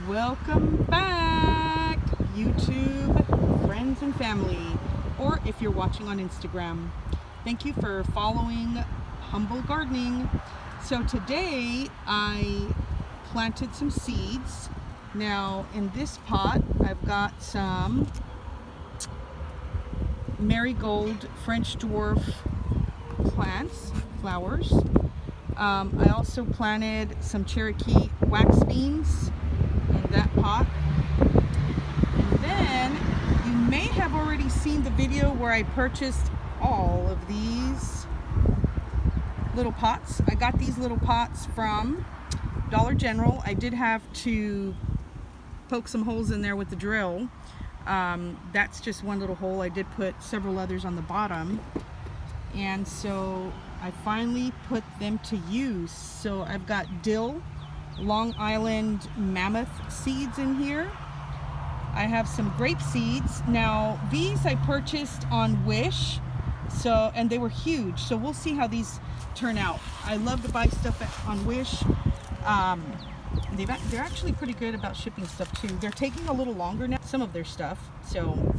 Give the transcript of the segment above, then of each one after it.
Welcome back, YouTube friends and family, or if you're watching on Instagram. Thank you for following Humble Gardening. So today I planted some seeds. Now in this pot I've got some marigold French dwarf plants, flowers. I also planted some Cherokee wax beans in that pot. And then you may have already seen the video where I purchased all of these little pots. I got these little pots from Dollar General. I did have to poke some holes in there with the drill. That's just one little hole. I did put several others on the bottom. And so I finally put them to use. So I've got dill, Long Island mammoth seeds in here. I have some grape seeds. Now these I purchased on Wish, and they were huge. So we'll see how these turn out. I love to buy stuff on Wish. They're actually pretty good about shipping stuff too. They're taking a little longer now, some of their stuff. So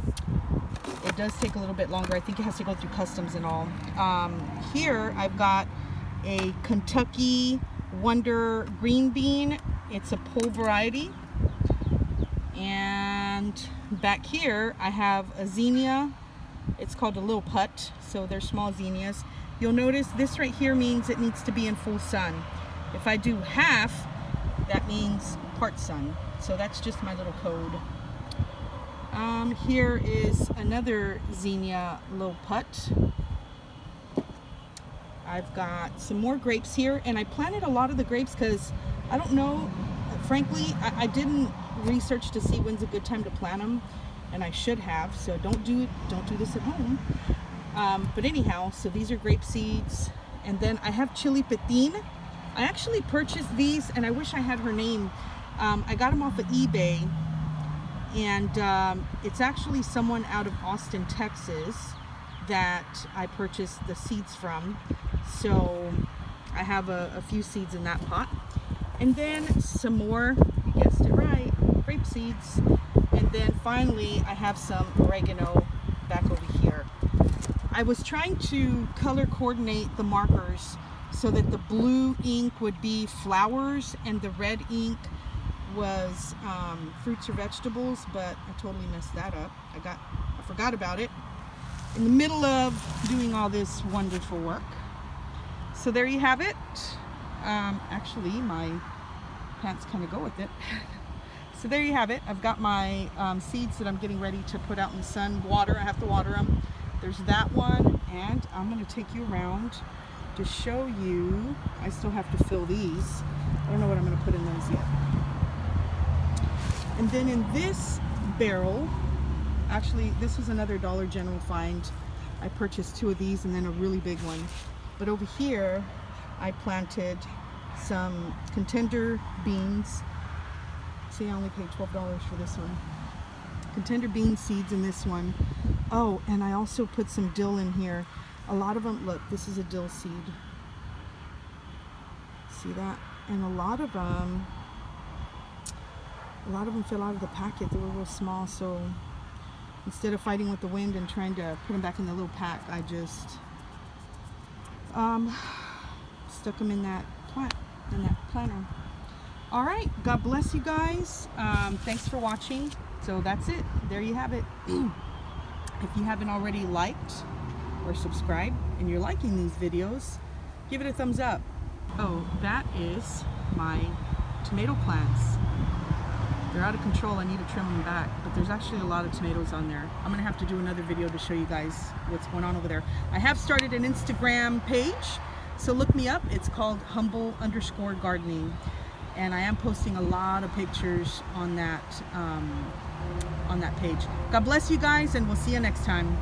it does take a little bit longer. I think it has to go through customs and all. Here I've got a Kentucky Wonder green bean. It's a pole variety. And back here I have a zinnia. It's called a little putt. So they're small zinnias. You'll notice this right here means it needs to be in full sun. If I do half, that means part sun. So that's just my little code. Here is another zinnia little putt. I've got some more grapes here, and I planted a lot of the grapes because I don't know, frankly, I didn't research to see when's a good time to plant them, and I should have, so don't do this at home. But anyhow, so these are grape seeds, and then I have chili petin. I actually purchased these, and I wish I had her name. I got them off of eBay. And it's actually someone out of Austin, Texas that I purchased the seeds from. So I have a few seeds in that pot. And then some more, you guessed it right, grape seeds. And then finally I have some oregano back over here. I was trying to color coordinate the markers so that the blue ink would be flowers and the red ink was fruits or vegetables, but I totally messed that up. I forgot about it in the middle of doing all this wonderful work. So there you have it. Actually my pants kind of go with it. So there you have it. I've got my seeds that I'm getting ready to put out in the sun. Water, I have to water them. There's that one, and I'm going to take you around to show you. I still have to fill these. I don't know what I'm going to put in those yet. And then in this barrel, actually this was another Dollar General find. I purchased two of these and then a really big one. But over here I planted some contender beans. See, I only paid $12 for this one. Contender bean seeds in this one. Oh, and I also put some dill in here. A lot of them, look, this is a dill seed. See that? And a lot of them fell out of the packet. They were real small, so instead of fighting with the wind and trying to put them back in the little pack, I just stuck them in that planter. All right, God bless you guys. Thanks for watching. So that's it. There you have it. If you haven't already liked or subscribed and you're liking these videos, give it a thumbs up. Oh, that is my tomato plants. They're out of control. I need to trim them back, but there's actually a lot of tomatoes on there. I'm gonna have to do another video to show you guys what's going on over there. I have started an Instagram page, so look me up. It's called humble_gardening, and I am posting a lot of pictures on that page. God bless you guys, and we'll see you next time.